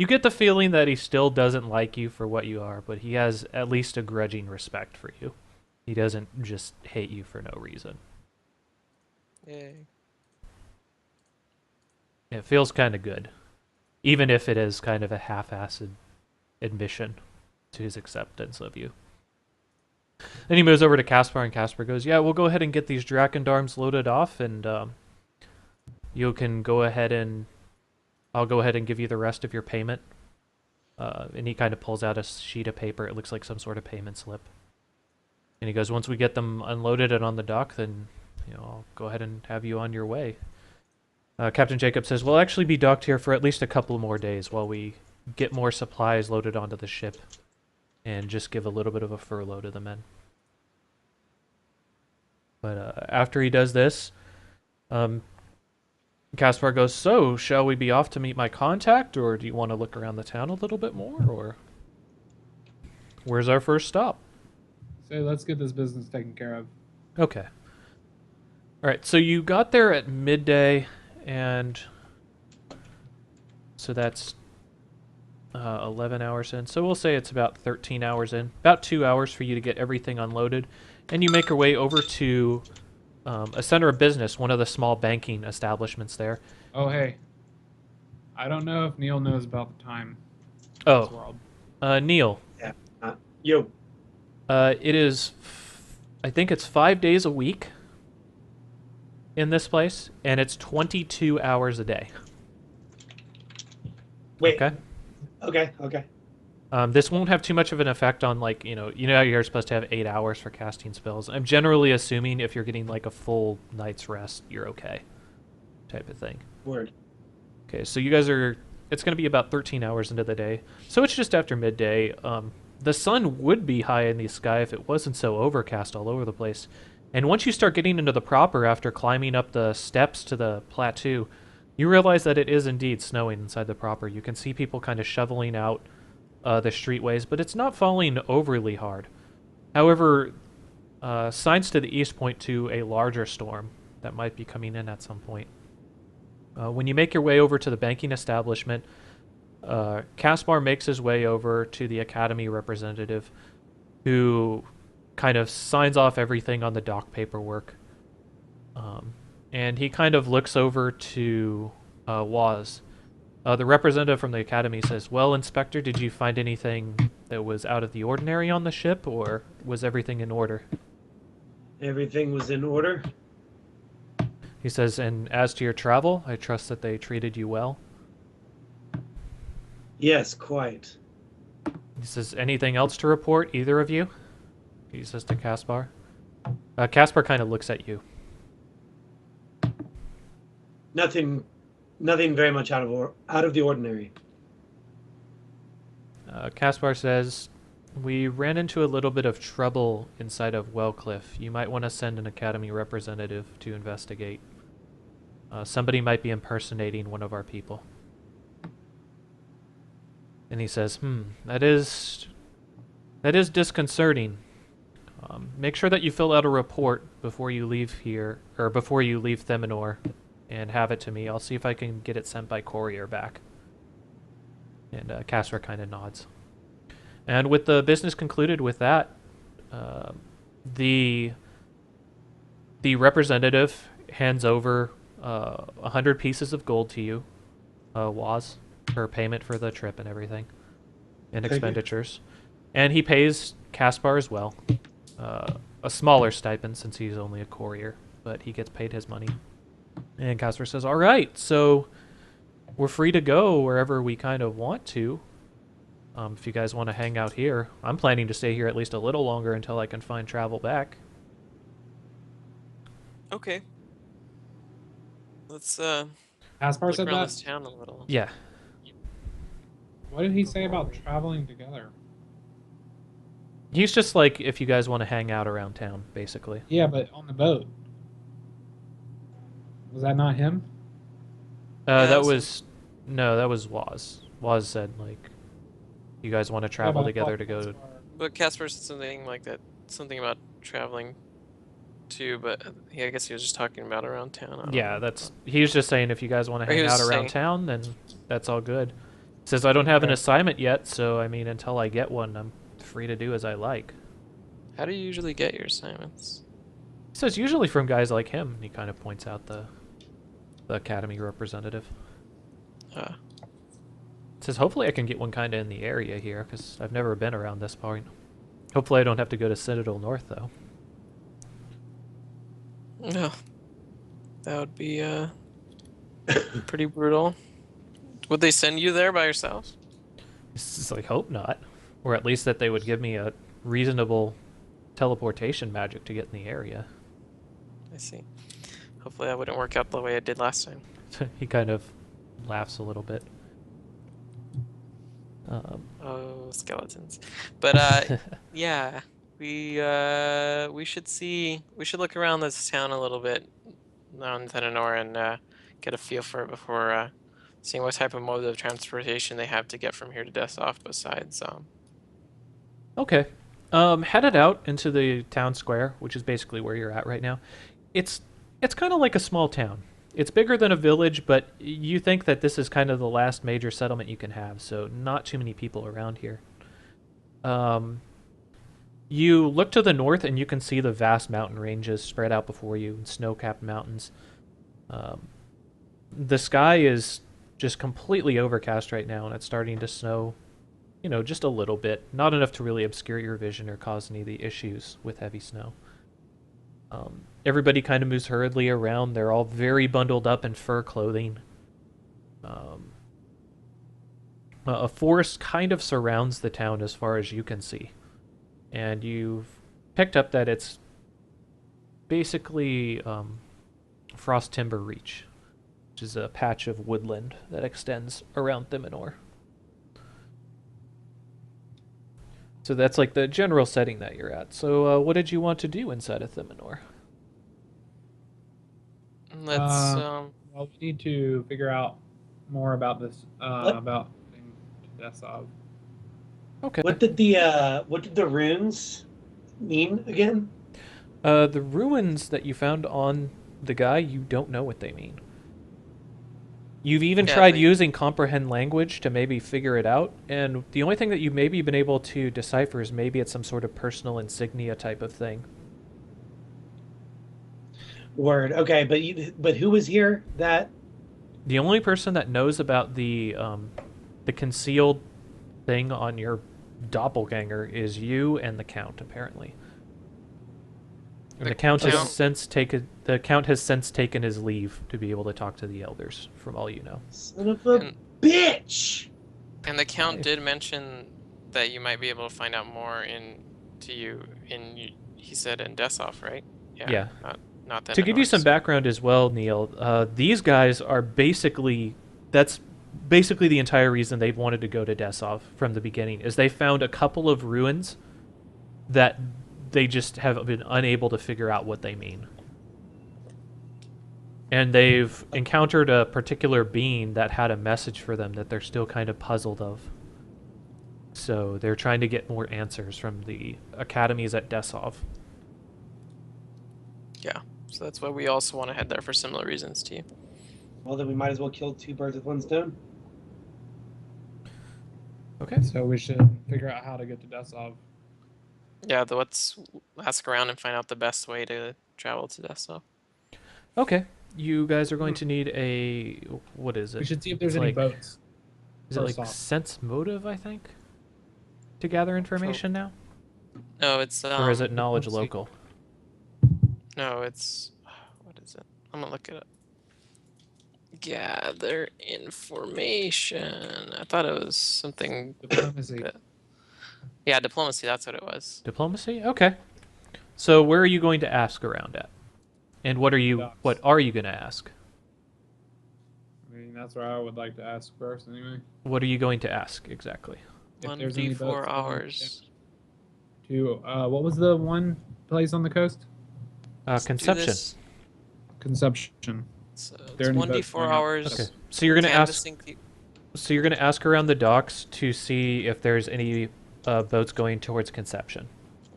You get the feeling that he still doesn't like you for what you are, but he has at least a grudging respect for you. He doesn't just hate you for no reason. Yay. It feels kind of good, even if it is kind of a half-assed admission to his acceptance of you. Then he moves over to Caspar, and Caspar goes, "Yeah, we'll go ahead and get these Drakendarms loaded off, and you can go ahead and I'll go ahead and give you the rest of your payment." And he kind of pulls out a sheet of paper. It looks like some sort of payment slip. And he goes, "Once we get them unloaded and on the dock, then I'll go ahead and have you on your way." Captain Jacob says, "We'll actually be docked here for at least a couple more days while we get more supplies loaded onto the ship and just give a little bit of a furlough to the men." But after he does this, Caspar goes, "So, shall we be off to meet my contact, or do you want to look around the town a little bit more, or where's our first stop?" So let's get this business taken care of. Okay. All right, so you got there at midday, and so that's 11 hours in. So we'll say it's about 13 hours in. About 2 hours for you to get everything unloaded. And you make your way over to a center of business, one of the small banking establishments there. Oh, hey. I don't know if Neil knows about the time in this Oh, world. Neil. Yeah. Yo. It is, I think it's 5 days a week in this place, and it's 22 hours a day. Wait. Okay. Okay. This won't have too much of an effect on, like, how you're supposed to have 8 hours for casting spells. I'm generally assuming if you're getting like a full night's rest, you're okay, type of thing. Word. Okay, so you guys it's going to be about 13 hours into the day. So it's just after midday. The sun would be high in the sky if it wasn't so overcast all over the place. And once you start getting into the proper after climbing up the steps to the plateau, you realize that it is indeed snowing inside the proper. You can see people kind of shoveling out the streetways, but it's not falling overly hard. However, signs to the east point to a larger storm that might be coming in at some point. When you make your way over to the banking establishment, Caspar makes his way over to the academy representative, who kind of signs off everything on the dock paperwork. And he kind of looks over to Waz. The representative from the academy says, "Well, Inspector, did you find anything that was out of the ordinary on the ship, or was everything in order?" Everything was in order. He says, "And as to your travel, I trust that they treated you well." Yes, quite. He says, "Anything else to report, either of you?" He says to Caspar. Caspar kind of looks at you. Nothing very much out of the ordinary. Caspar says, "We ran into a little bit of trouble inside of Wellcliff. You might want to send an academy representative to investigate. Somebody might be impersonating one of our people." And he says, that is disconcerting. Make sure that you fill out a report before you leave here, or before you leave Theminor, and have it to me. I'll see if I can get it sent by courier back." And Caspar kind of nods. And with the business concluded with that, the representative hands over 100 pieces of gold to you, Waz, for payment for the trip and everything, and Thank you. expenditures. And he pays Caspar as well. A smaller stipend since he's only a courier, but he gets paid his money. And Caspar says, "All right, so we're free to go wherever we kind of want to. If you guys want to hang out here, I'm planning to stay here at least a little longer until I can find travel back." Okay. Let's Caspar look said around that? this town a little. Yeah. What did he say about traveling together? He's just like, if you guys want to hang out around town, basically. Yeah, but on the boat. Was that not him? Yeah, That so- was... No, that was Waz. Waz said, like, you guys want to travel Yeah, but I together thought to go... Caspar- But Casper said something like that, something about traveling too, but I guess he was just talking about around town. I don't Yeah, know. that's... He was just saying if you guys want to Or he hang was out around saying- town, then that's all good. Says I don't have an Okay. assignment yet, so I mean, until I get one, I'm free to do as I like. How do you usually get your assignments? Says usually from guys like him. He kind of points out the academy representative. Uh, Says hopefully I can get one kind of in the area here, because I've never been around this point. Hopefully I don't have to go to Citadel North, though. no, that would be pretty brutal. Would they send you there by yourself? It's like, hope not. Or at least that they would give me a reasonable teleportation magic to get in the area. I see. Hopefully that wouldn't work out the way it did last time. He kind of laughs a little bit. Oh, skeletons. But yeah, we should look around this town a little bit on Thenanor and get a feel for it before seeing what type of mode of transportation they have to get from here to Desoff besides Okay. Headed out into the town square, which is basically where you're at right now. It's kind of like a small town. It's bigger than a village, but you think that this is kind of the last major settlement you can have, so not too many people around here. You look to the north and you can see the vast mountain ranges spread out before you, snow-capped mountains. The sky is just completely overcast right now, and it's starting to snow, just a little bit. Not enough to really obscure your vision or cause any of the issues with heavy snow. Everybody kind of moves hurriedly around. They're all very bundled up in fur clothing. A forest kind of surrounds the town as far as you can see. And you've picked up that it's basically Frost Timber Reach, which is a patch of woodland that extends around Thiminor. So that's like the general setting that you're at. So what did you want to do inside of Thiminor? let's Well, we need to figure out more about this. What? About getting to Desov. Okay. What did the runes mean again? The ruins that you found on the guy, you don't know what they mean. You've even Yeah, tried they- using comprehend language to maybe figure it out, and the only thing that you've maybe been able to decipher is maybe it's some sort of personal insignia type of thing. Word. Okay, but who was here? That The only person that knows about the concealed thing on your doppelganger is you and the Count, apparently. And The the Count has Count- since taken his leave to be able to talk to the elders, from all you know. son of a And- bitch. And the Count Nice. did mention that you might be able to find out more he said in Desoff, right? Yeah. Not that To give you some background as well, Neil, these guys are that's basically the entire reason they've wanted to go to Desov from the beginning, is they found a couple of ruins that they just have been unable to figure out what they mean. And they've encountered a particular being that had a message for them that they're still kind of puzzled of. So they're trying to get more answers from the academies at Desov. Yeah. So that's why we also want to head there for similar reasons to you. Well, then we might as well kill two birds with one stone. Okay. So we should figure out how to get to Desov. Yeah, let's ask around and find out the best way to travel to Desoff. Okay. You guys are going to need what is it? We should see if there's It's any like- boats. Is it First like off. sense motive, I think? To gather information now? No, it's Or is it knowledge let's see. local? No, it's what is it? I'm gonna look it up. Gather information. I thought it was something. Diplomacy. that- Yeah, diplomacy. That's what it was. Diplomacy? Okay. So where are you going to ask around at? And what are you Docks. going to ask? I mean, that's where I would like to ask first, anyway. What are you going to ask exactly? If there's any 1d4 boats hours. To what was the one place on the coast? Let's do Conception. this. Conception. So There it's any boats 1d4 going out? hours. Okay. So you're going to ask canvassing pe- so you're going to ask around the docks to see if there's any boats going towards Conception.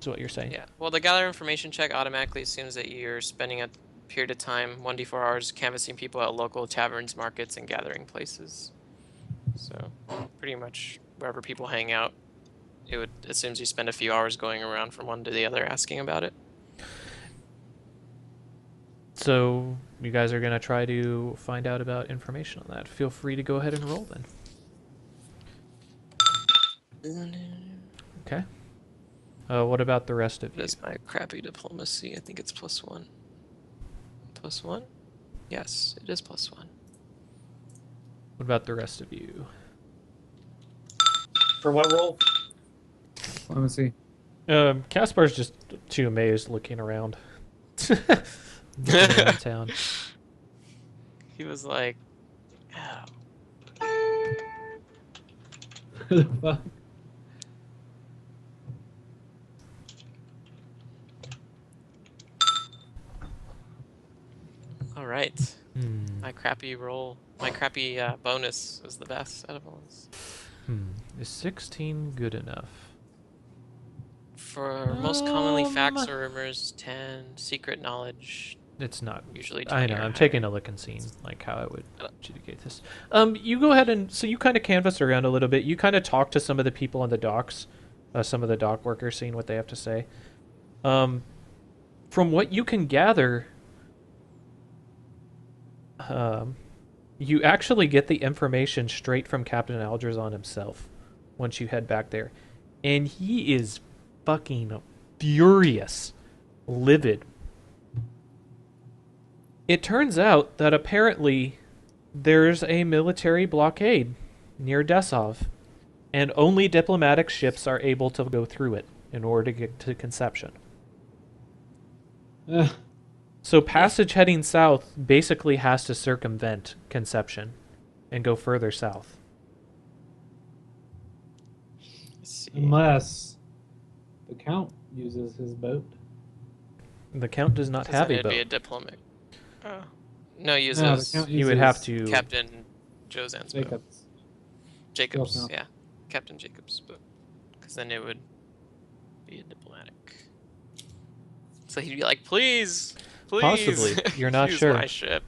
Is what you're saying? Yeah. Well, the gather information check automatically assumes that you're spending a period of time, 1d4 hours, canvassing people at local taverns, markets, and gathering places. So pretty much wherever people hang out, it seems you spend a few hours going around from one to the other asking about it. So you guys are going to try to find out about information on that. Feel free to go ahead and roll then. Okay. What about the rest of you? That's my crappy diplomacy. I think it's +1. +1? Yes, it is +1. What about the rest of you? For what role? Let me see. Caspar's just too amazed looking around. Looking around town. He was like, oh. The fuck? All right. Hmm. My crappy roll, my crappy bonus was the best out of all this. Is 16 good enough? For most commonly facts or rumors, 10. Secret knowledge, It's not. usually 20 I know. or I'm higher. taking a look and seeing like how I would adjudicate this. You go ahead and so you kind of canvass around a little bit. You kind of talk to some of the people on the docks, some of the dock workers, seeing what they have to say. From what you can gather, you actually get the information straight from Captain Algerzon himself once you head back there, and he is fucking furious, livid. It turns out that apparently there's a military blockade near Desov, and only diplomatic ships are able to go through it in order to get to Conception. So passage heading south basically has to circumvent Conception and go further south. Let's see. Unless the Count uses his boat. The Count does not 'Cause have then a it'd be a boat. diplomat. Oh. No, uses No, the Count You would have uses to... Captain Jozan's boat. Jacobs. Jacobs, Still yeah. Captain Jacobs' boat. Because then it would be a diplomatic. So he'd be like, please, please. Possibly. You're not use sure. my ship.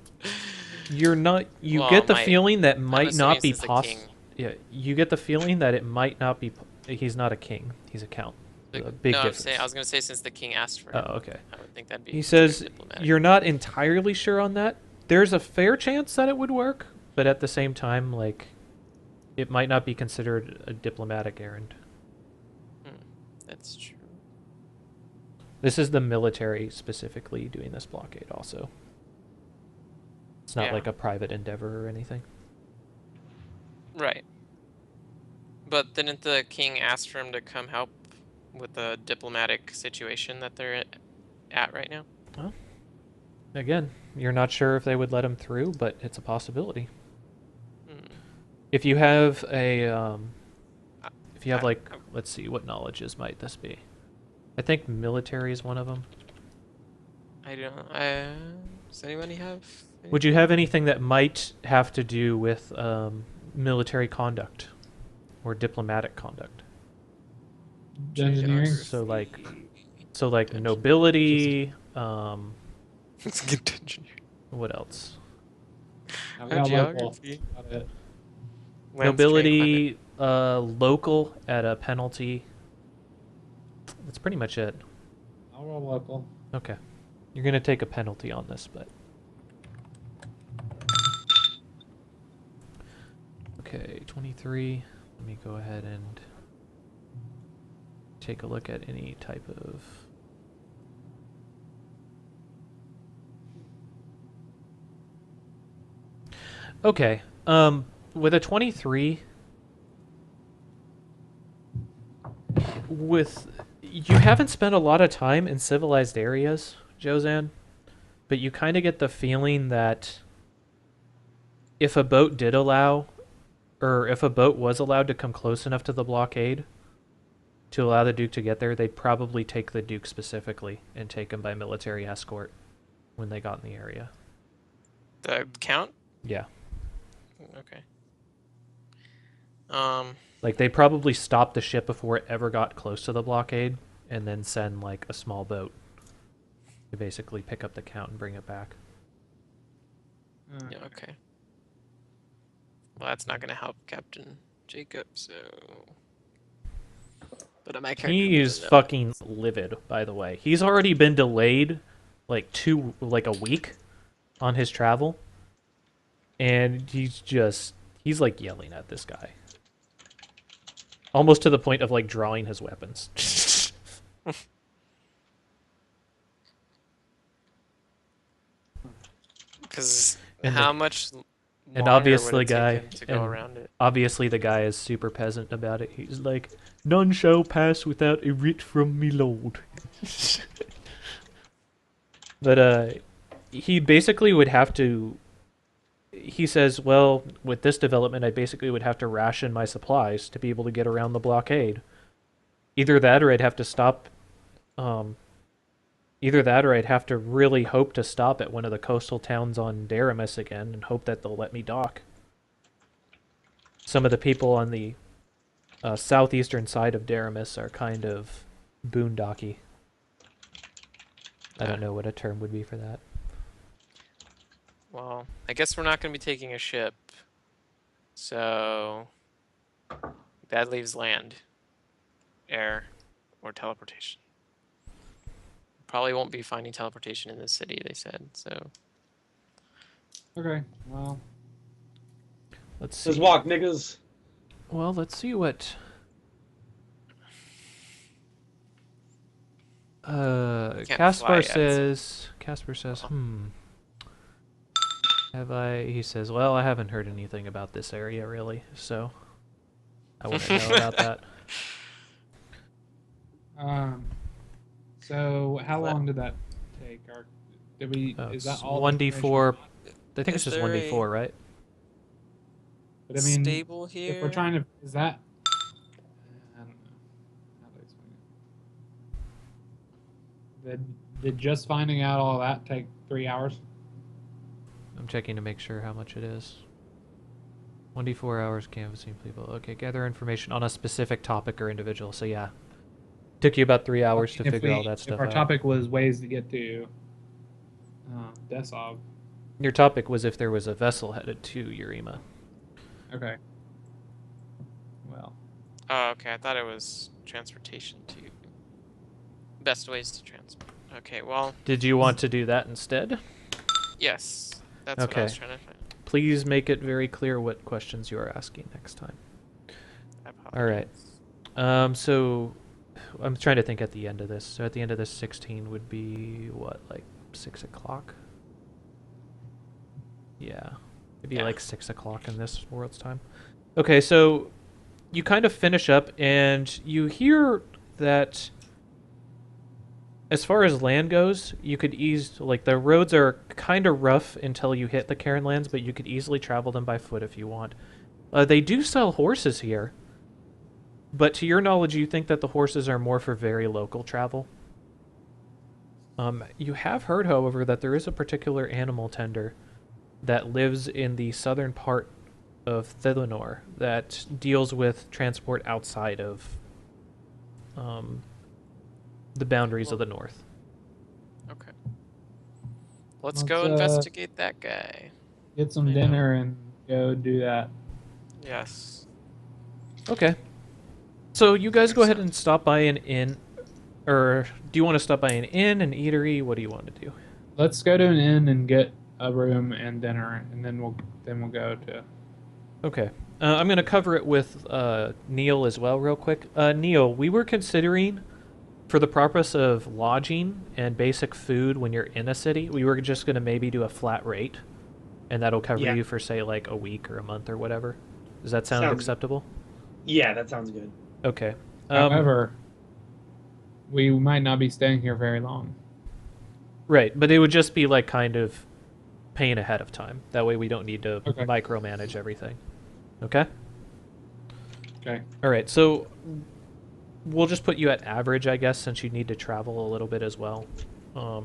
You're not... You Well, get the my- feeling that I'm might not be assuming since the possible. king- Yeah, you get the feeling that it might not be... He's not a king. He's a count. A big no, difference. I was going to say since the king asked for it. Oh, okay. I would think that'd be He considered says diplomatic. you're not entirely sure on that. There's a fair chance that it would work, but at the same time, like, it might not be considered a diplomatic errand. That's true. This is the military specifically doing this blockade also. It's not Yeah. like a private endeavor or anything. Right. But didn't the king ask for him to come help with the diplomatic situation that they're at right now? Well, again, you're not sure if they would let him through, but it's a possibility. If you have a, if you have like, let's see, what knowledges might this be? I think military is one of them. I don't. Does anybody have? Would you have anything that might have to do with military conduct or diplomatic conduct? Engineering. So like nobility. Let's get to engineering. What else? I've got local. Geography. Got it. Nobility, local at a penalty. That's pretty much it. I'll roll local. Okay. You're going to take a penalty on this, but... Okay, 23. Let me go ahead and take a look at any type of... Okay, with a 23... You haven't spent a lot of time in civilized areas, Jozan, but you kind of get the feeling that if a boat did allow, or if a boat was allowed to come close enough to the blockade to allow the Duke to get there, they'd probably take the Duke specifically and take him by military escort when they got in the area. The count? Yeah. Okay. Like, they'd probably stop the ship before it ever got close to the blockade, and then send, like, a small boat to basically pick up the count and bring it back. Yeah, okay. Well, that's not going to help Captain Jacob, so... But my character He is doesn't know. fucking livid, by the way. He's already been delayed like a week on his travel. And he's like yelling at this guy. Almost to the point of like drawing his weapons. Because And how the- much and longer obviously would it take guy- him to go and- around it? Obviously the guy is super peasant about it. He's like, none shall pass without a writ from me lord. But he basically would have to. He says, well, with this development, I basically would have to ration my supplies to be able to get around the blockade. Either that, or I'd have to stop. Either that, or I'd have to really hope to stop at one of the coastal towns on Daramis again, and hope that they'll let me dock. Some of the people on the southeastern side of Daramis are kind of boondocky. I don't know what a term would be for that. Well, I guess we're not going to be taking a ship. So that leaves land, air, or teleportation. Probably won't be finding teleportation in this city, they said. So Okay, well, Let's see. Let's walk, niggas. Well, let's see what. Can't fly Caspar yet. says. Caspar says, Have I? He says, well, I haven't heard anything about this area really, so I wouldn't know about that. so how long did that take? Or did we? Is that all? the 1d4. information? I think it's Is just there 1d4, right? But I mean, stable here. if we're trying to, is that? I don't know how to explain it. Did just finding out all that take 3 hours? I'm checking to make sure how much it is. 1d4 hours canvassing people. Okay, gather information on a specific topic or individual. So yeah, took you about 3 hours to figure all that stuff If our out. topic was ways to get to Desov. Your topic was if there was a vessel headed to Urima. Okay. Well, Oh, okay. I thought it was transportation to best ways to transport. Okay, well, Did you want to do that instead? yes. That's what I was Okay. trying to find. Please make it very clear what questions you are asking next time. I All right. apologize. So I'm trying to think at the end of this. So at the end of this, 16 would be what, like 6 o'clock? Yeah, it'd be Yeah. like 6 o'clock in this world's time. Okay, so you kind of finish up and you hear that as far as land goes, you could like the roads are kind of rough until you hit the Cairn lands, but you could easily travel them by foot if you want. They do sell horses here, but to your knowledge, you think that the horses are more for very local travel. You have heard, however, that there is a particular animal tender that lives in the southern part of Thelanor that deals with transport outside of the boundaries of the north. Okay. Let's Let's, go investigate that guy. get some I know. dinner and go do that. Yes. Okay. So you guys go Makes ahead and stop by an inn, or do you want to stop by an inn, an eatery? What do you want to do? Let's go to an inn and get a room and dinner, and then we'll go to. Okay. I'm going to cover it with Neil as well real quick. Neil, we were considering, for the purpose of lodging and basic food when you're in a city, we were just going to maybe do a flat rate, and that'll cover Yeah. you for, say, like a week or a month or whatever. Does that sound Sounds- acceptable? Yeah, that sounds good. Okay. However, we might not be staying here very long. Right, but it would just be like kind of paying ahead of time. That way we don't need to Okay. micromanage everything. Okay? Okay. All right, so we'll just put you at average, I guess, since you need to travel a little bit as well. We'll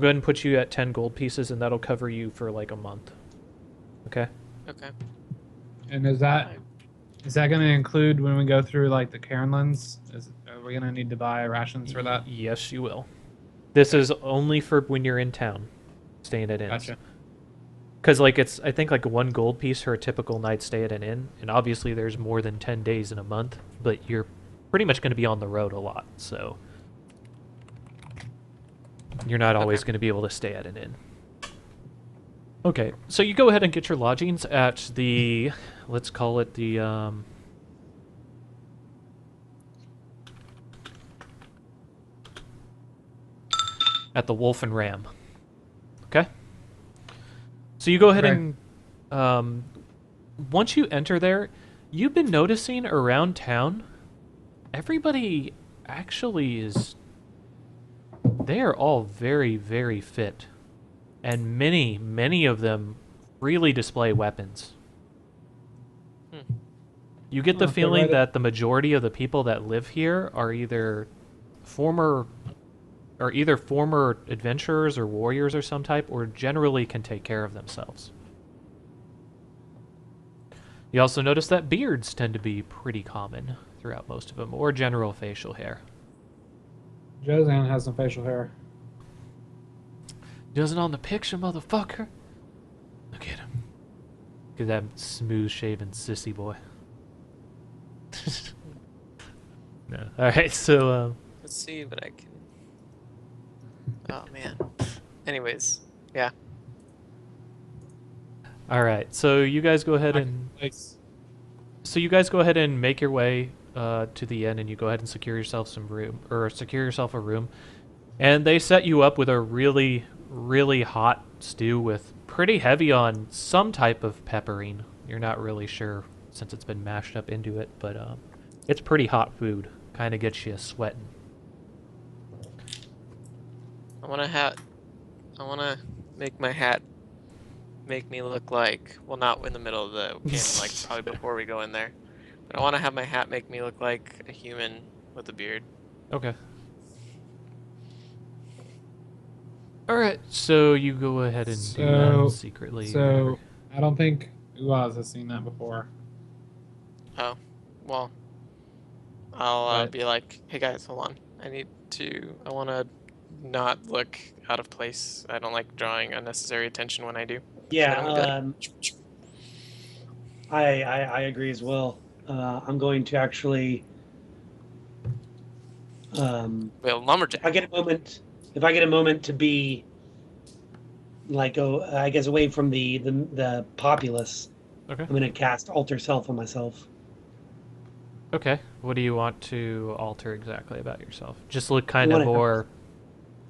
go ahead and put you at 10 gold pieces, and that'll cover you for like a month. Okay? Okay. And is that going to include when we go through like the Cairnlands? Are we going to need to buy rations for that? Yes, you will. This is only for when you're in town, staying at inns. Gotcha. Because like I think like 1 gold piece for a typical night stay at an inn, and obviously there's more than 10 days in a month, but you're pretty much going to be on the road a lot, so you're not always Okay. going to be able to stay at an inn. Okay, so you go ahead and get your lodgings at the, let's call it the, at the Wolf and Ram. Okay? So you go ahead Okay. and, once you enter there, you've been noticing around town, everybody actually is, they are all very, very fit. And many of them really display weapons. Hmm. You get the Oh, feeling right. that the majority of the people that live here are either former adventurers or warriors or some type, or generally can take care of themselves. You also notice that beards tend to be pretty common throughout most of them, or general facial hair. Josanne has some facial hair. Doesn't on the picture, motherfucker. Look at him. Look at that smooth-shaven sissy boy. No. All right, so Let's see what I can. Oh man. Anyways, yeah. all right, so you guys go ahead and Nice. make your way to the inn, and you go ahead and secure yourself a room, and they set you up with a really, really hot stew with pretty heavy on some type of peppering. You're not really sure since it's been mashed up into it, but it's pretty hot food. Kind of gets you sweating. I want to make my hat make me look like, well, not in the middle of the game, like probably before we go in there. But I want to have my hat make me look like a human with a beard. Okay. All right, so you go ahead and do that secretly. So I don't think Uaz has seen that before. Oh, well, I'll Right. be like, hey guys, hold on. I want to not look out of place. I don't like drawing unnecessary attention when I do. Yeah, Then I'm good. I agree as well. I'm going to actually, Well, lumberjack. if I get a moment to be, like, I guess away from the populace, Okay. I'm going to cast Alter Self on myself. Okay. What do you want to alter exactly about yourself? Just look kind of wanna- more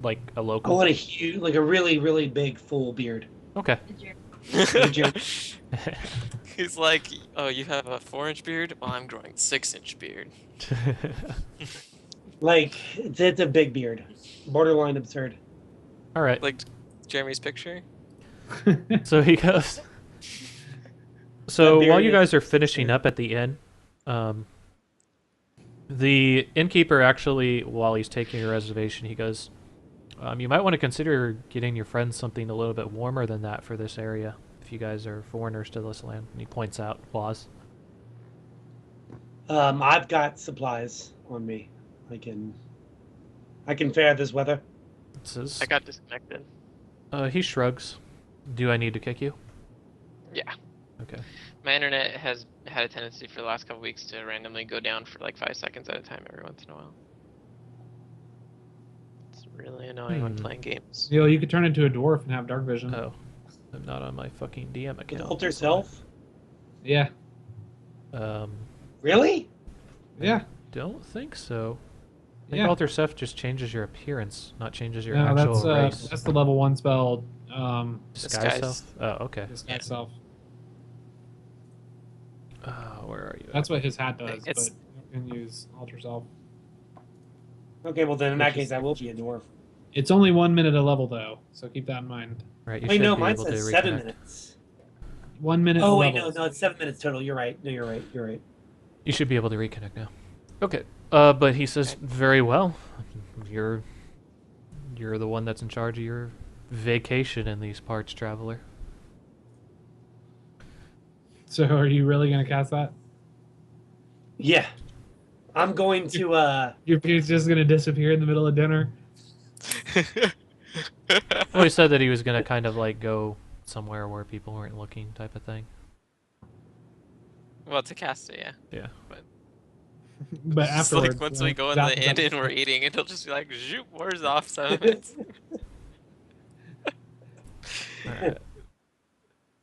like a I local. want a huge, like a really, really big full beard. Okay. He's like, oh, you have a 4-inch beard? Well, I'm growing 6-inch beard. Like, it's a big beard. Borderline absurd. All right. Like Jeremy's picture? So he goes. So That while beard you is guys are finishing absurd. up at the inn, the innkeeper actually, while he's taking your reservation, he goes, you might want to consider getting your friends something a little bit warmer than that for this area, if you guys are foreigners to this land. And he points out Claus. I've got supplies on me. I can fare this weather. It says, I got disconnected. he shrugs. Do I need to kick you? Yeah. Okay. My internet has had a tendency for the last couple weeks to randomly go down for like 5 seconds at a time every once in a while. It's really annoying when playing games. Neil, you could turn into a dwarf and have dark vision. Oh, I'm not on my fucking DM With account. Alter that's why. Self? Yeah. Really? Yeah. Don't think so. I think Yeah. Alter Self just changes your appearance, not changes your No, actual race. that's the level 1 spell. Disguise Disguise. self? Oh, okay. Disguise Yeah. self. Where are you? That's what his hat does, It's- but you can use alter self. Okay, well then in that Which is case I will be a dwarf. It's only 1 minute a level though, so keep that in mind. Right, you Wait, should no, be mine able to says reconnect. 7 minutes. 1 minute. Oh a wait, level. no, it's 7 minutes total. You're right. No, you're right. You're right. You should be able to reconnect now. Okay. But he says, very well. You're the one that's in charge of your vacation in these parts, traveler. So are you really gonna cast that? Yeah, I'm going to. Your beard's just gonna disappear in the middle of dinner. Well, he said that he was gonna kind of like go somewhere where people weren't looking, type of thing. Well, to cast it, yeah. Yeah. But Just afterwards, like once when we it go in the zaps inn us- and we're eating, it'll just be like, zoop, wars off 7 minutes. All right.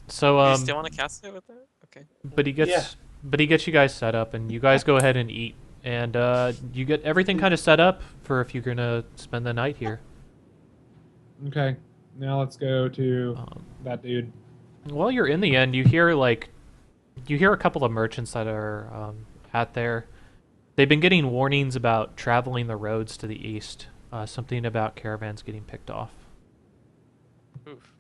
So Do you still want to cast it with that? Okay. but he gets Yeah. but he gets you guys set up, and you guys go ahead and eat, and you get everything kind of set up for if you're gonna spend the night here. Okay, now let's go to Um, that dude. while you're in the end, you hear a couple of merchants that are at there. They've been getting warnings about traveling the roads to the east. Something about caravans getting picked off. Oof.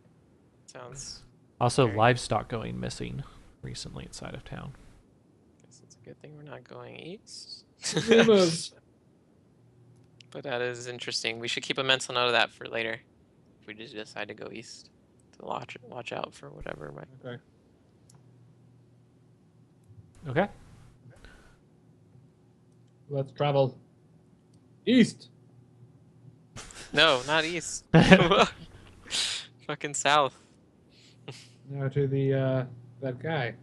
Sounds. Also, Very- livestock going missing recently inside of town. Guess it's a good thing we're not going east. Llamas. But that is interesting. We should keep a mental note of that for later. If we just decide to go east, to watch out for whatever might. Okay. Okay. Let's travel east. No, not east. Fucking south. Now to the that guy.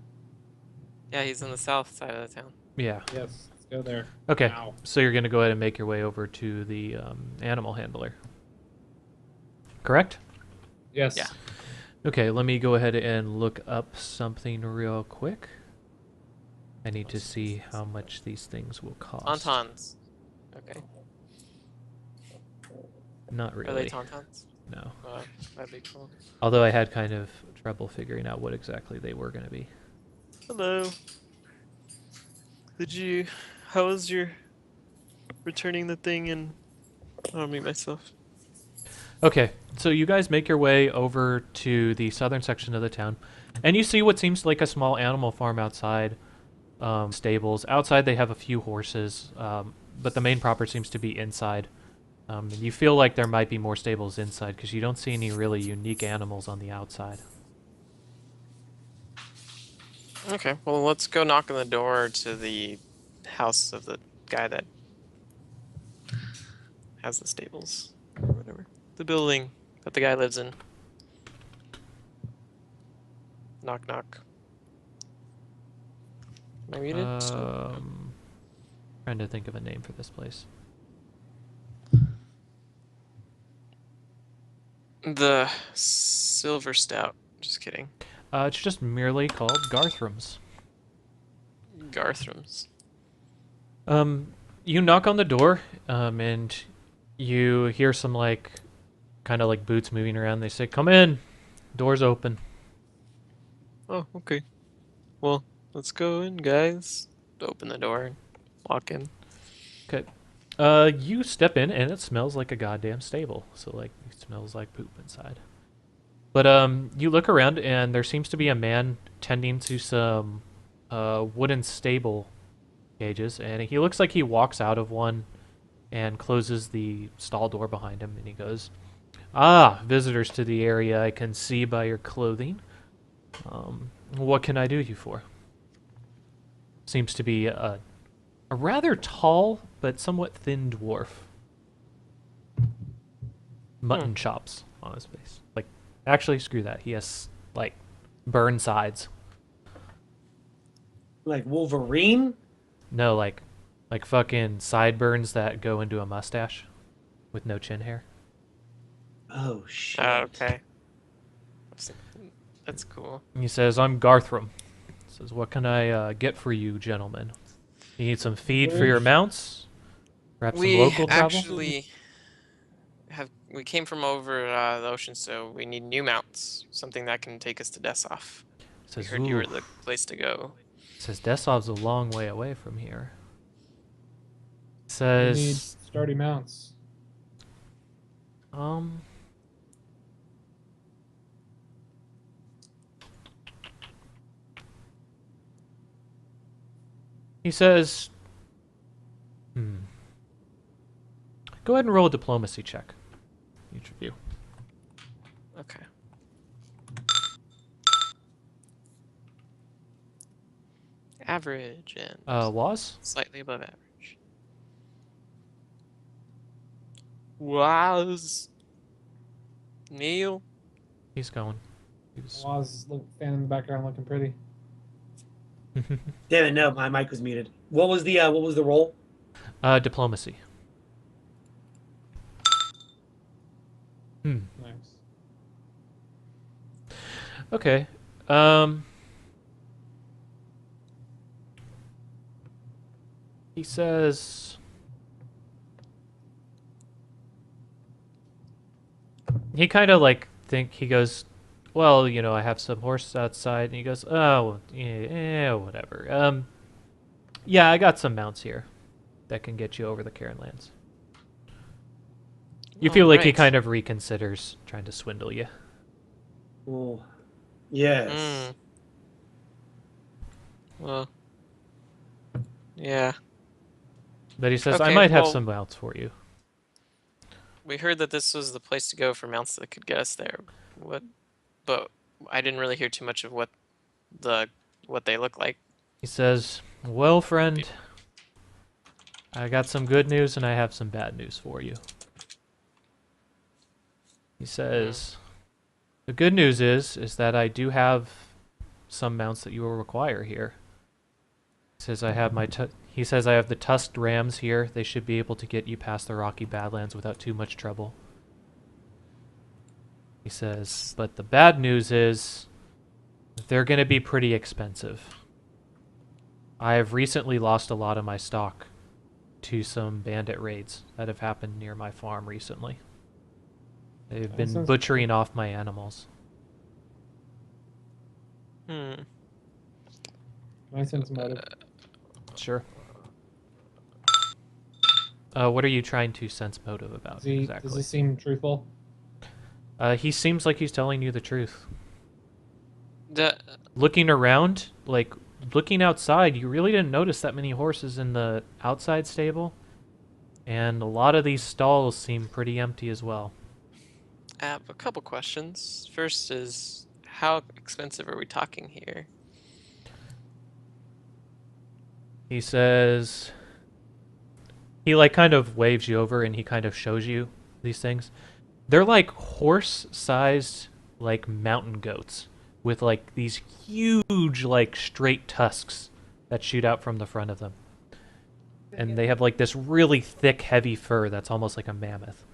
Yeah, he's on the south side of the town. Yeah. Yes, let's go there. Okay. Now. So you're gonna go ahead and make your way over to the animal handler. Correct? Yes. Yeah. Okay. Let me go ahead and look up something real quick. I need to see how much these things will cost. Tauntauns. Okay. Not Are they really. tauntauns? No. Oh, that'd be cool. Although I had kind of trouble figuring out what exactly they were going to be. Hello. How was your returning the thing and arming myself? Okay, so you guys make your way over to the southern section of the town, and you see what seems like a small animal farm outside. Stables. Outside they have a few horses, but the main property seems to be inside. And you feel like there might be more stables inside because you don't see any really unique animals on the outside. Okay, well, let's go knock on the door to the house of the guy that has the stables, or whatever. The building that the guy lives in. Knock, knock. Am I muted? Trying to think of a name for this place. The Silver Stout. Just kidding. It's just merely called Garthrum's. Garthrum's. You knock on the door, and you hear some kind of like boots moving around. They say, "Come in." Door's open. Oh, okay. Well, let's go in, guys. Open the door and walk in. Okay. You step in, and it smells like a goddamn stable. So it smells like poop inside. But you look around, and there seems to be a man tending to some wooden stable cages, and he looks like he walks out of one and closes the stall door behind him, and he goes, "Ah, visitors to the area, I can see by your clothing. What can I do you for?" Seems to be a rather tall but somewhat thin dwarf. Mutton chops on his face. Actually, screw that. He has burn sides. Like Wolverine? No, like fucking sideburns that go into a mustache with no chin hair. Oh shit. Okay. That's cool. And he says, "I'm Garthram." Says, "What can I get for you, gentlemen? You need some feed for your mounts? Perhaps some local travel?" We came from over the ocean, so we need new mounts. Something that can take us to Desov. We Says, heard you were "Ooh." the place to go. Says, "Desov's a long way away from here." We Says, need sturdy mounts. He says, Go ahead and roll a diplomacy check. Each of you. Okay. Average and Waz? slightly above average. Was Neil? He's going. He's- Waz standing in the background looking pretty. Damn it! No, my mic was muted. What was the roll? Diplomacy. Hmm. Nice. Okay. He says he kind of like he goes, well, I have some horses outside, and he goes, oh, yeah, whatever. Yeah, I got some mounts here that can get you over the Cairn lands. You feel like he Alright. kind of reconsiders trying to swindle you. Oh, yes. Mm. Well, yeah. But he says, I Okay, might have well- some mounts for you. We heard that this was the place to go for mounts that could get us there. But I didn't really hear too much of what they look like. He says, well, friend, I got some good news and I have some bad news for you. He says, the good news is that I do have some mounts that you will require here. He says I have he says I have the tusked rams here. They should be able to get you past the rocky badlands without too much trouble. He says, but the bad news is they're going to be pretty expensive. I have recently lost a lot of my stock to some bandit raids that have happened near my farm recently. They've That been sounds butchering off my animals. Hmm. Can I sense motive? Sure. What are you trying to sense motive about Does he exactly? seem truthful? He seems like he's telling you the truth. The, Looking around, like looking outside, you really didn't notice that many horses in the outside stable. And a lot of these stalls seem pretty empty as well. I have a couple questions. First is, how expensive are we talking here? He says, he like kind of waves you over and he kind of shows you these things. They're like horse-sized like mountain goats with like these huge like straight tusks that shoot out from the front of them. And they have like this really thick heavy fur that's almost like a mammoth.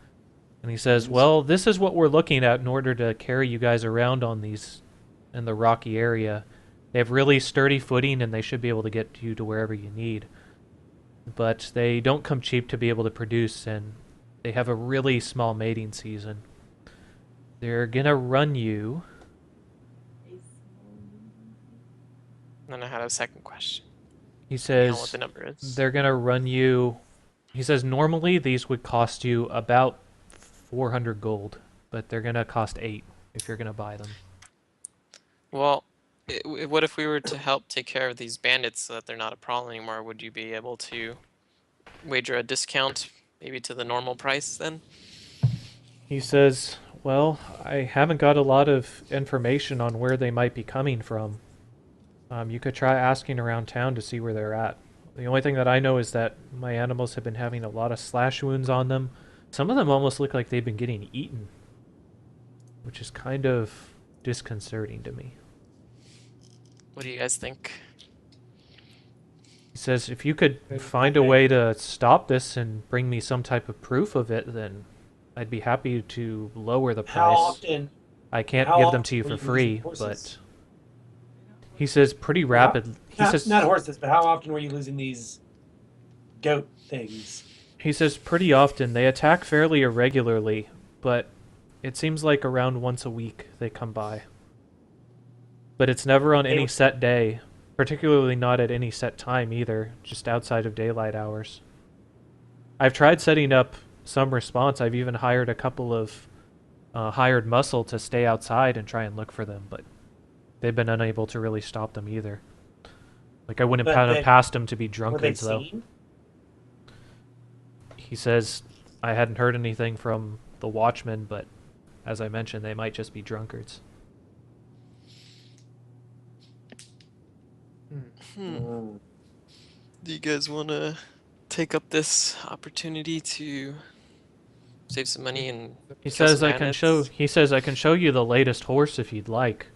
And he says, well, this is what we're looking at in order to carry you guys around on these in the rocky area. They have really sturdy footing and they should be able to get you to wherever you need. But they don't come cheap to be able to produce, and they have a really small mating season. They're gonna run you. Then I had a second question. He Depending on says what the number is. they're gonna run you. He says normally these would cost you about 400 gold, but they're gonna cost 8 if you're gonna buy them. Well, what if we were to help take care of these bandits so that they're not a problem anymore? Would you be able to wager a discount, maybe to the normal price then? He says, well, I haven't got a lot of information on where they might be coming from. You could try asking around town to see where they're at. The only thing that I know is that my animals have been having a lot of slash wounds on them. Some of them almost look like they've been getting eaten, which is kind of disconcerting to me. What do you guys think? He says, if you could find a way to stop this and bring me some type of proof of it, then I'd be happy to lower the How price. often? I can't how give them often to you were for you losing free, horses? but he says pretty rapid. He Not, says not horses, but how often were you losing these goat things? He says pretty often. They attack fairly irregularly, but it seems like around once a week they come by. But it's never on any set day, particularly not at any set time either, just outside of daylight hours. I've tried setting up some response. I've even hired a couple of hired muscle to stay outside and try and look for them, but they've been unable to really stop them either. Like, I wouldn't But have they- passed them to be Were they drunkards, though. seen? He says, I hadn't heard anything from the watchmen, but as I mentioned, they might just be drunkards. Mm. Do you guys want to take up this opportunity to save some money and He kill says some I can show. bandits? He says I can show you the latest horse if you'd like.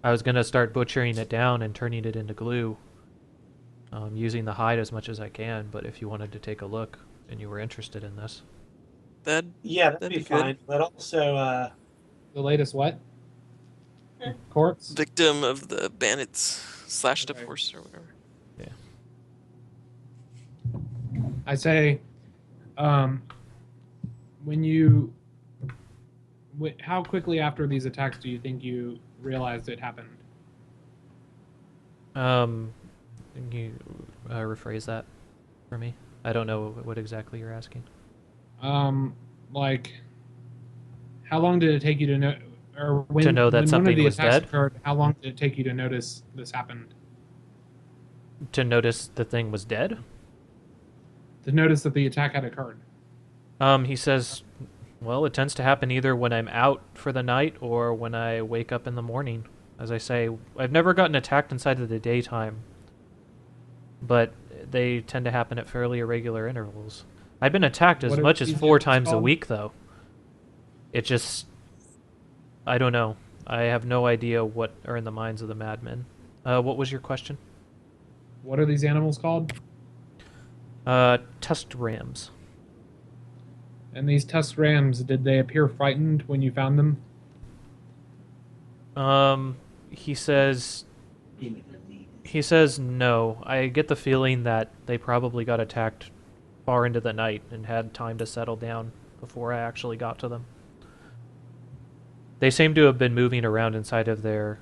I was gonna start butchering it down and turning it into glue, using the hide as much as I can. But if you wanted to take a look and you were interested in this, That Yeah, that'd That'd be be good. fine. But also, The latest what? Corpse? victim of the bandits slashed up Okay. horse or whatever. I say, when you, how quickly after these attacks do you think you realized it happened? can you rephrase that for me? I don't know what exactly you're asking. Like, how long did it take you to know, or when, To know that when one of something the was attacks dead? occurred? How long did it take you to notice this happened? To notice the thing was dead? To notice that the attack had occurred? He says, well, it tends to happen either when I'm out for the night or when I wake up in the morning. As I say, I've never gotten attacked inside of the daytime, but they tend to happen at fairly irregular intervals. I've been attacked as What are much as these 4 animals times a called? week, though. It just... I don't know. I have no idea what are in the minds of the madmen. What was your question? What are these animals called? Tusked rams. And these tusked rams, did they appear frightened when you found them? He says... He says no. I get the feeling that they probably got attacked far into the night and had time to settle down before I actually got to them. They seem to have been moving around inside of their